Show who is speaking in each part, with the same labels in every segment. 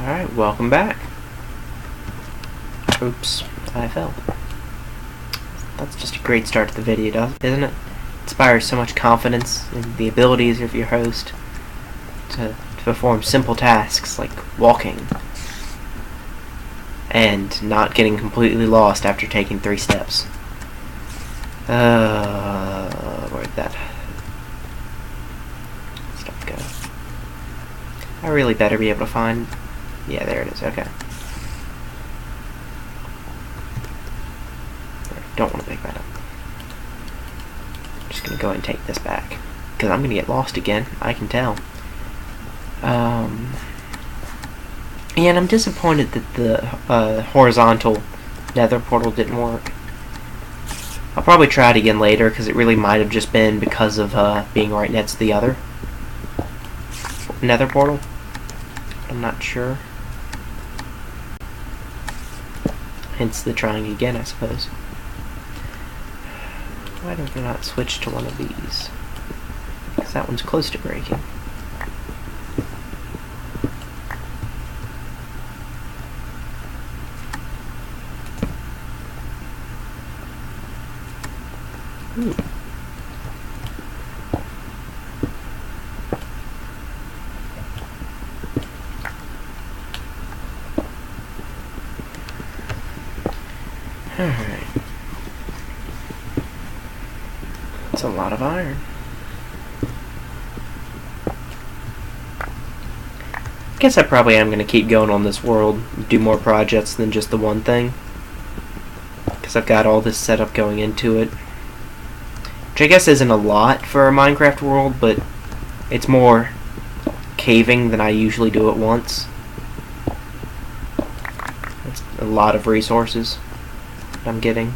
Speaker 1: Alright, welcome back. Oops, I fell. That's just a great start to the video, isn't it? Inspires so much confidence in the abilities of your host to perform simple tasks like walking and not getting completely lost after taking 3 steps. Where'd that stuff go? I really better be able to find... Yeah, there it is, okay. Don't want to pick that up. I'm just going to go ahead and take this back, because I'm going to get lost again, I can tell. Yeah, and I'm disappointed that the horizontal nether portal didn't work. I'll probably try it again later, because it really might have just been because of being right next to the other nether portal. I'm not sure. Hence the trying again, I suppose. Why don't I not switch to one of these? Because that one's close to breaking. Ooh. Alright. That's a lot of iron. I guess I probably am going to keep going on this world, do more projects than just the one thing. Because I've got all this setup going into it. Which I guess isn't a lot for a Minecraft world, but it's more caving than I usually do at once. That's a lot of resources I'm getting.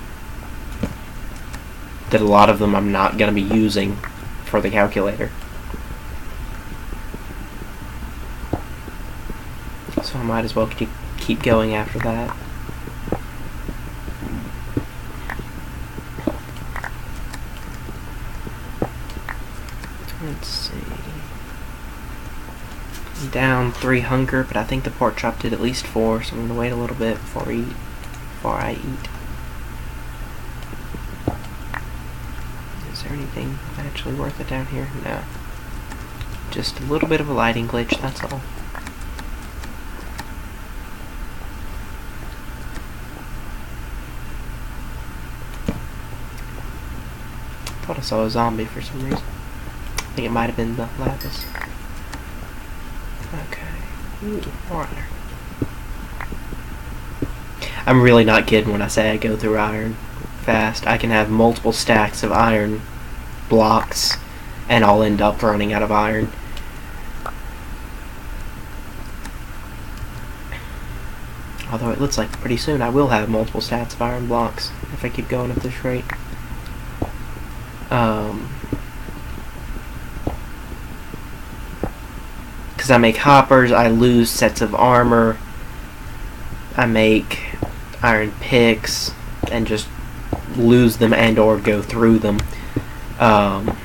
Speaker 1: That a lot of them I'm not going to be using for the calculator. So I might as well keep going after that. Let's see. I'm down 3 hunger, but I think the pork chop did at least 4, so I'm going to wait a little bit before I eat. Is there anything actually worth it down here? No. Just a little bit of a lighting glitch, that's all. I thought I saw a zombie for some reason. I think it might have been the lapis. Okay. Ooh, more iron. I'm really not kidding when I say I go through iron fast. I can have multiple stacks of iron blocks and I'll end up running out of iron. Although it looks like pretty soon I will have multiple stacks of iron blocks if I keep going at this rate. Because I make hoppers, I lose sets of armor, I make iron picks, and just lose them and or go through them. I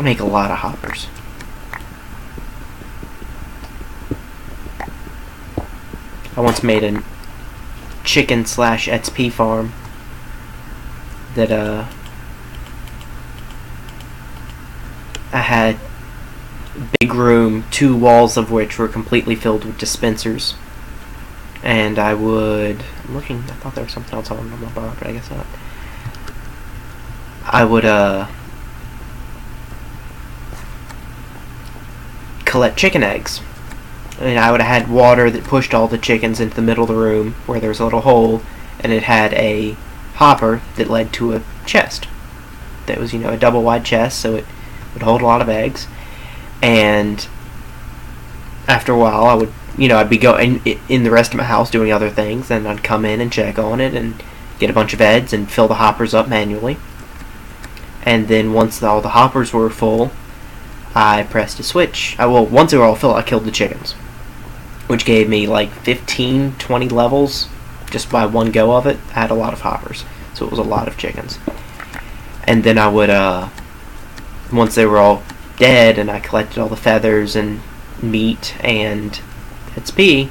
Speaker 1: make a lot of hoppers. I once made a chicken / XP farm that I had big room, 2 walls of which were completely filled with dispensers. And I would... I'm looking... I thought there was something else on my bar, but I guess not. I would, collect chicken eggs. And I would have had water that pushed all the chickens into the middle of the room, where there was a little hole, and it had a hopper that led to a chest. That was, a double-wide chest, so it would hold a lot of eggs. And after a while, I would, I'd be going in the rest of my house doing other things, and I'd come in and check on it and get a bunch of eggs and fill the hoppers up manually. And then once all the hoppers were full, I pressed a switch. Once they were all filled, I killed the chickens, which gave me like 15, 20 levels just by one go of it. I had a lot of hoppers, so it was a lot of chickens. And then I would, once they were all dead and I collected all the feathers and meat and XP,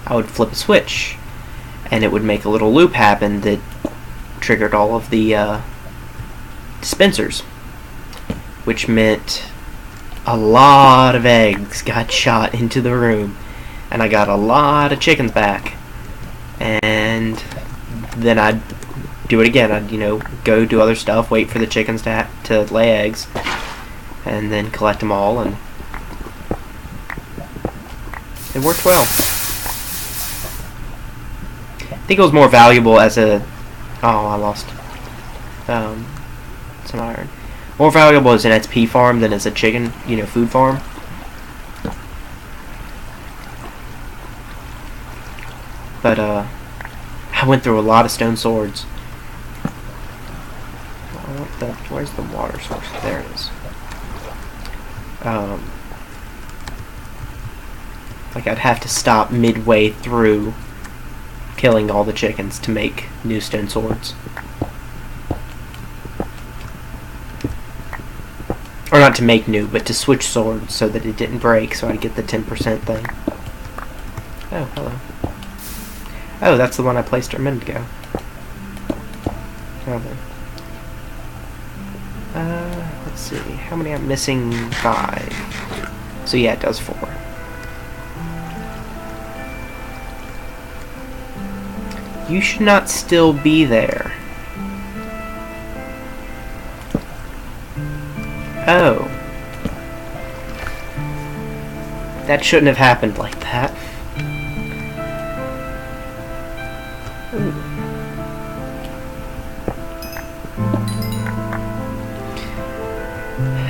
Speaker 1: I would flip a switch, and it would make a little loop happen that triggered all of the dispensers, which meant a lot of eggs got shot into the room, and I got a lot of chickens back. And then I'd do it again. I'd, go do other stuff, wait for the chickens to lay eggs, and then collect them all, and it worked well. I think it was more valuable as a... Oh, I lost some iron. More valuable as an XP farm than as a chicken, food farm. But, I went through a lot of stone swords. Where's the water source? There it is. Like, I'd have to stop midway through killing all the chickens to make new stone swords. Or not to make new, but to switch swords so that it didn't break, so I'd get the 10% thing. Oh, hello. Oh, that's the one I placed a minute ago. Oh, then. Let's see. How many I'm missing? 5. So yeah, it does 4. You should not still be there. Oh. That shouldn't have happened like that. Ooh.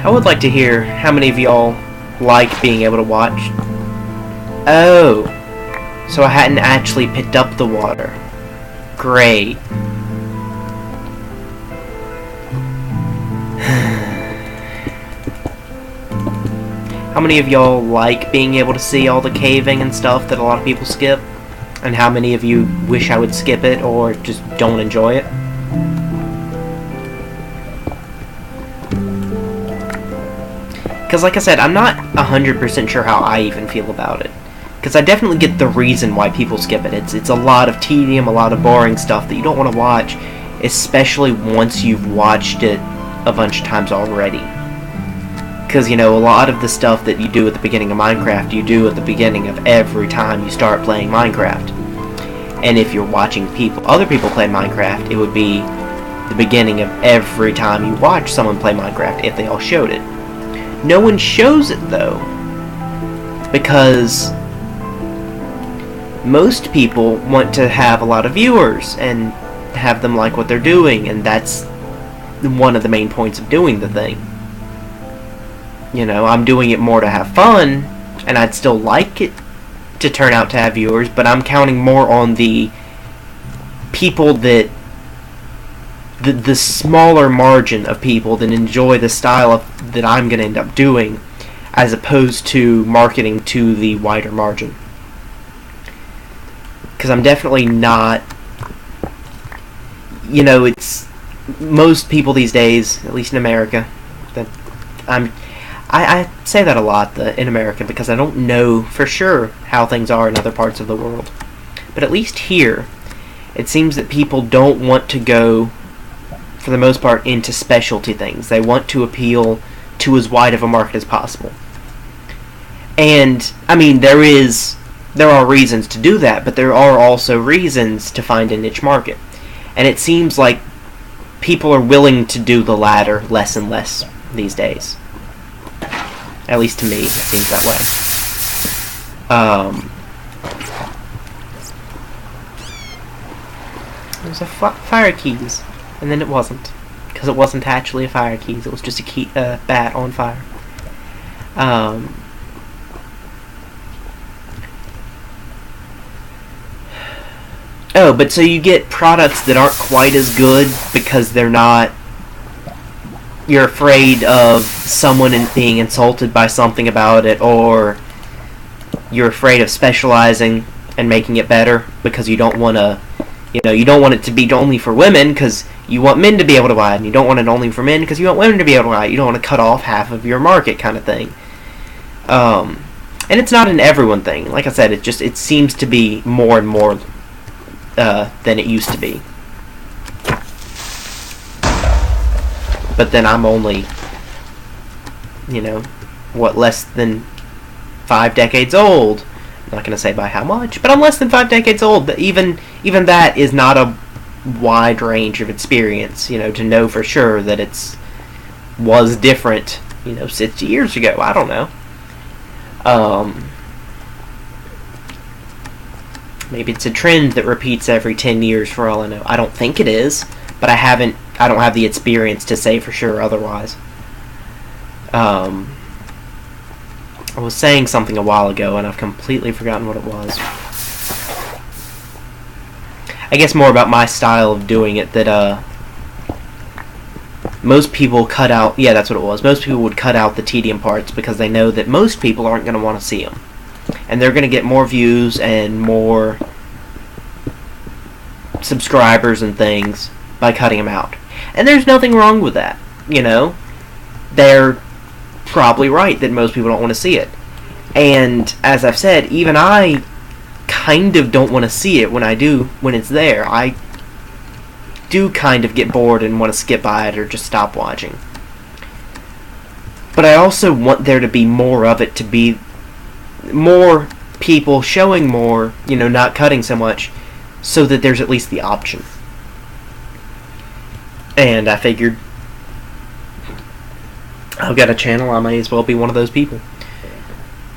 Speaker 1: I would like to hear how many of y'all like being able to watch. Oh. So I hadn't actually picked up the water. Great. How many of y'all like being able to see all the caving and stuff that a lot of people skip? And how many of you wish I would skip it or just don't enjoy it? Because like I said, I'm not 100% sure how I even feel about it. Because I definitely get the reason why people skip it. It's a lot of tedium, a lot of boring stuff that you don't want to watch, especially once you've watched it a bunch of times already. Because, a lot of the stuff that you do at the beginning of Minecraft, you do at the beginning of every time you start playing Minecraft. And if you're watching other people play Minecraft, it would be the beginning of every time you watch someone play Minecraft, if they all showed it. No one shows it, though, because most people want to have a lot of viewers and have them like what they're doing, and that's one of the main points of doing the thing. I'm doing it more to have fun, and I'd still like it to turn out to have viewers, but I'm counting more on the people that the smaller margin of people that enjoy the style that I'm going to end up doing, as opposed to marketing to the wider margin. Because I'm definitely not, it's most people these days, at least in America, that I say that a lot, in America, because I don't know for sure how things are in other parts of the world. But at least here, it seems that people don't want to go, for the most part, into specialty things. They want to appeal to as wide of a market as possible. And, there are reasons to do that, but there are also reasons to find a niche market. And it seems like people are willing to do the latter less and less these days. At least to me, it seems that way. It was a fire keys, and then it wasn't, because it wasn't actually a fire keys. It was just a bat on fire. Oh, but so you get products that aren't quite as good because they're not... You're afraid of someone being insulted by something about it, or you're afraid of specializing and making it better because you don't want to, you don't want it to be only for women because you want men to be able to buy it, and you don't want it only for men because you want women to be able to buy it. You don't want to cut off half of your market, kind of thing. And it's not an everyone thing. Like I said, it seems to be more and more than it used to be. But then I'm only, less than 5 decades old. I'm not going to say by how much, but I'm less than 5 decades old. But even that is not a wide range of experience, to know for sure that was different, 60 years ago. I don't know. Maybe it's a trend that repeats every 10 years for all I know. I don't think it is, but I don't have the experience to say for sure otherwise. I was saying something a while ago and I've completely forgotten what it was. I guess more about my style of doing it, that most people cut out, yeah, that's what it was. Most people would cut out the tedium parts because they know that most people aren't going to want to see them. And they're going to get more views and more subscribers and things by cutting them out. And there's nothing wrong with that, They're probably right that most people don't want to see it. And as I've said, even I kind of don't want to see it when it's there. I do kind of get bored and want to skip by it or just stop watching. But I also want there to be more of it, to be more people showing more, not cutting so much, so that there's at least the option. And I figured, I've got a channel, I may as well be one of those people.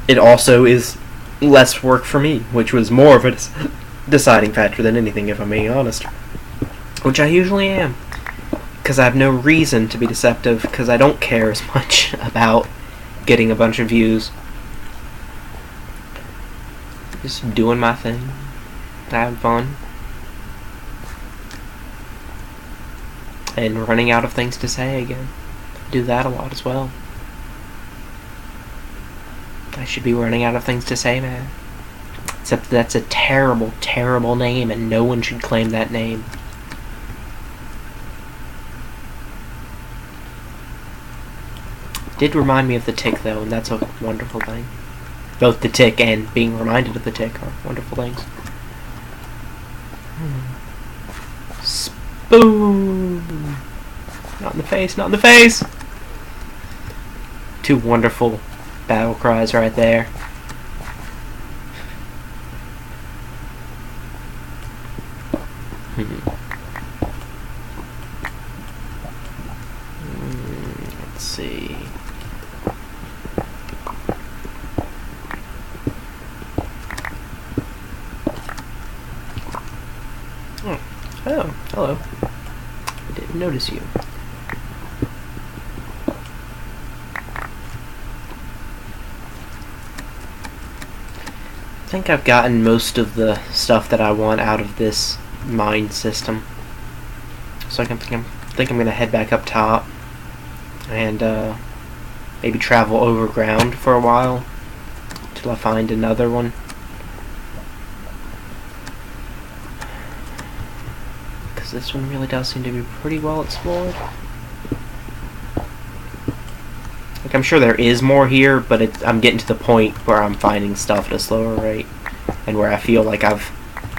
Speaker 1: It also is less work for me, which was more of a deciding factor than anything, if I'm being honest. Which I usually am. Because I have no reason to be deceptive, because I don't care as much about getting a bunch of views. Just doing my thing. Having fun. And running out of things to say again. Do that a lot as well. I should be running out of things to say, man. Except that's a terrible, terrible name, and no one should claim that name. Did remind me of the tick, though, and that's a wonderful thing. Both the tick and being reminded of the tick are wonderful things. Spoon! Not in the face, not in the face! 2 wonderful battle cries right there. Let's see. Oh, hello. I didn't notice you. I think I've gotten most of the stuff that I want out of this mine system. So I think I'm going to head back up top and maybe travel overground for a while till I find another one. Because this one really does seem to be pretty well explored. Like, I'm sure there is more here, but I'm getting to the point where I'm finding stuff at a slower rate, and where I feel like I've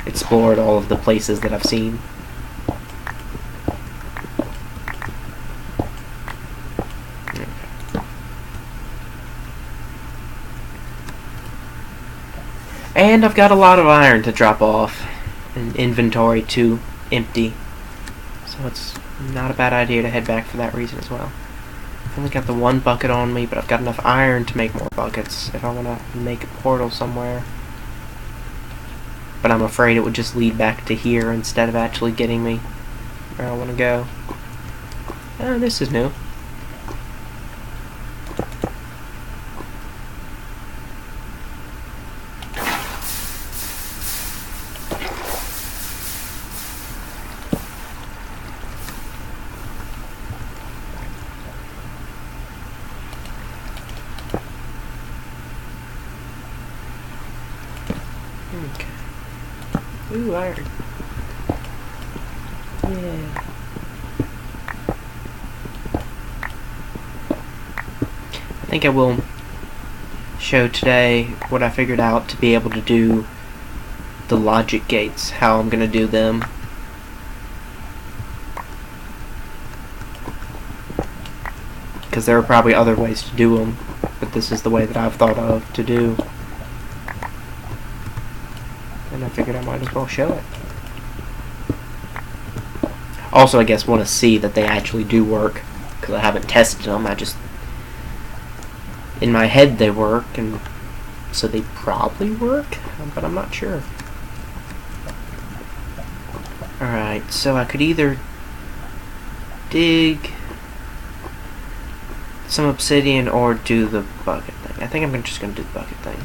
Speaker 1: explored all of the places that I've seen. Okay. And I've got a lot of iron to drop off, and inventory to empty, so it's not a bad idea to head back for that reason as well. I've only got the 1 bucket on me, but I've got enough iron to make more buckets if I want to make a portal somewhere. But I'm afraid it would just lead back to here instead of actually getting me where I want to go. Oh, this is new. Okay. Ooh, iron. Yeah. I think I will show today what I figured out to be able to do the logic gates, how I'm going to do them. Because there are probably other ways to do them, but this is the way that I've thought of to do. And I figured I might as well show it. Also, I guess want to see that they actually do work, because I haven't tested them. I just, in my head they work, and so they probably work, but I'm not sure. Alright, so I could either dig some obsidian or do the bucket thing. I think I'm just going to do the bucket thing,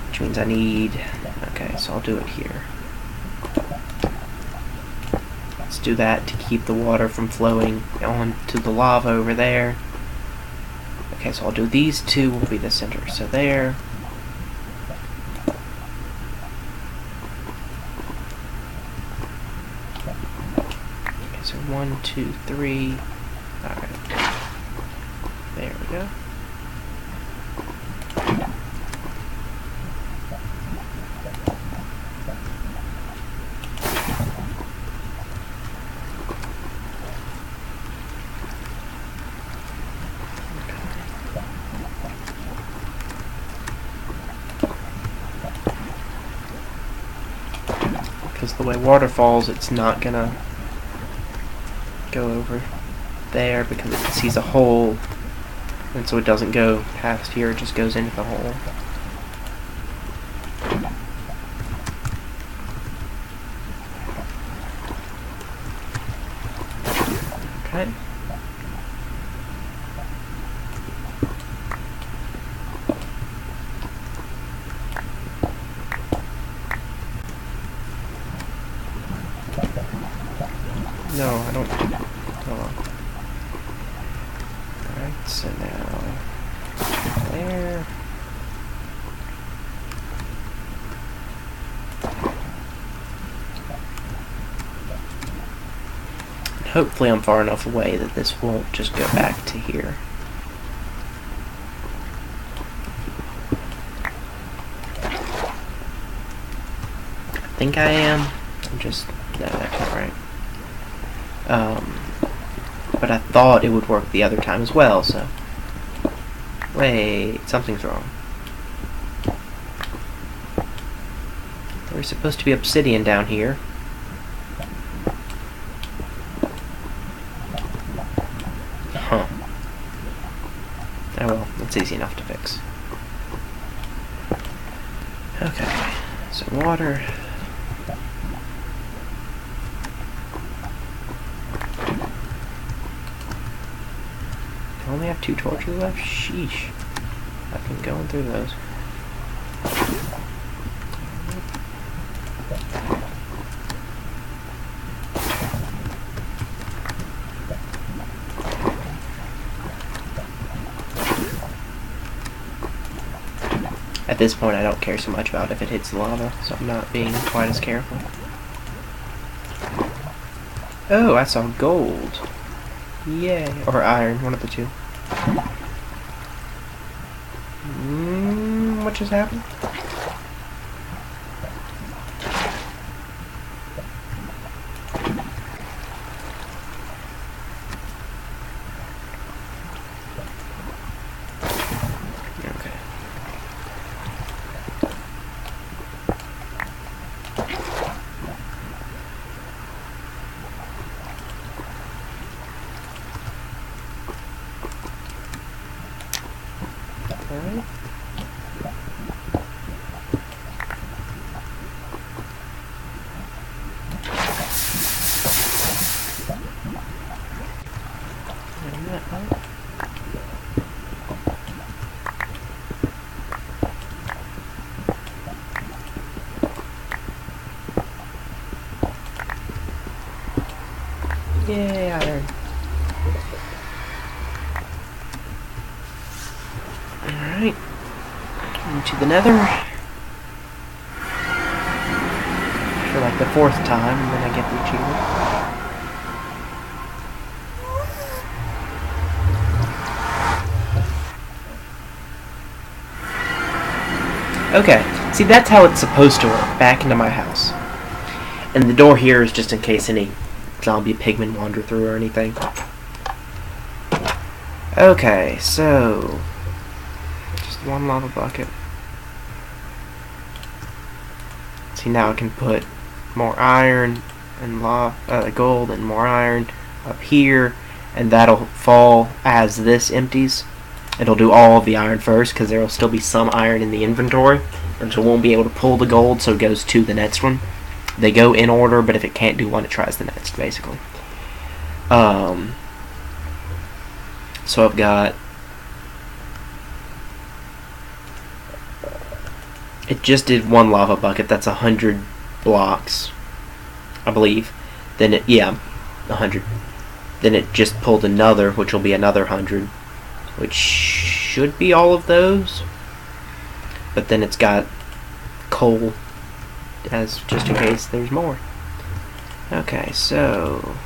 Speaker 1: which means I need... Okay, so I'll do it here. Let's do that to keep the water from flowing onto the lava over there. Okay, so I'll do these two will be the center. So there. Okay, so 1, 2, 3. Alright. There we go. Because the way water falls, it's not gonna go over there because it sees a hole, and so it doesn't go past here, it just goes into the hole. Okay. No, I don't. Hold on. Alright, so now there. And hopefully I'm far enough away that this won't just go back to here. I think I am. I'm just... No, that's not right. But I thought it would work the other time as well, so... Wait, something's wrong. There's supposed to be obsidian down here. Huh. Oh well, it's easy enough to fix. Okay, so water... I only have 2 torches left? Sheesh. I've been going through those. At this point, I don't care so much about if it hits the lava, so I'm not being quite as careful. Oh, I saw gold. Yay. Or iron, one of the two. What just happened? Okay. Alright. Yay, iron. Alright. Into the nether. For like the 4th time, and then I get the achievement. Okay, see, that's how it's supposed to work, back into my house. And the door here is just in case any zombie pigmen wander through or anything. Okay, so just one lava bucket. See, now I can put more iron and gold and more iron up here, and that'll fall as this empties. It'll do all of the iron first because there will still be some iron in the inventory, and so it won't be able to pull the gold, so it goes to the next one. They go in order, but if it can't do one, it tries the next, basically. So I've got... It just did one lava bucket. That's 100 blocks, I believe. Then it... Yeah, 100. Then it just pulled another, which will be another 100. Which should be all of those. But then it's got coal as just in case there's more. Okay, so...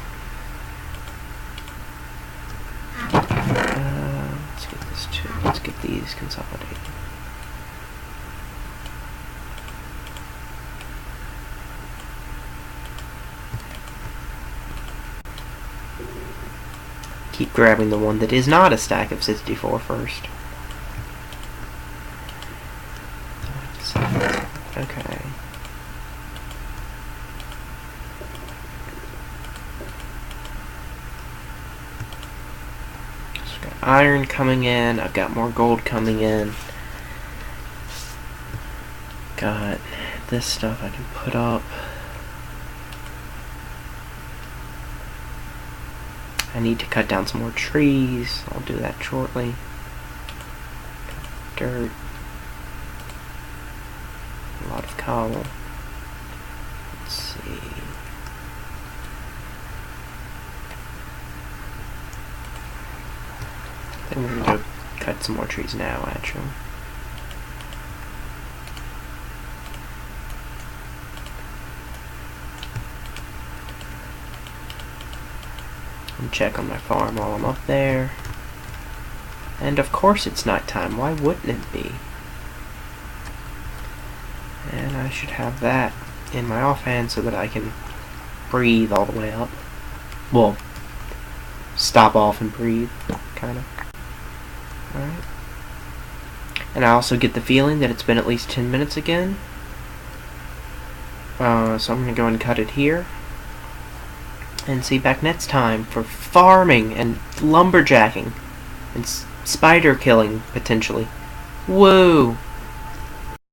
Speaker 1: let's get this too. Let's get these consolidated. Keep grabbing the one that is not a stack of 64 first. Okay. So I've got iron coming in. I've got more gold coming in. Got this stuff I can put up. I need to cut down some more trees. I'll do that shortly. Dirt. A lot of cobble. Let's see. I think we're going to go cut some more trees now, actually. Check on my farm while I'm up there. And of course it's nighttime. Why wouldn't it be? And I should have that in my offhand so that I can breathe all the way up. Well, stop off and breathe, kind of. Alright. And I also get the feeling that it's been at least 10 minutes again. So I'm going to go and cut it here. And see you back next time for farming and lumberjacking and spider killing, potentially. Whoa!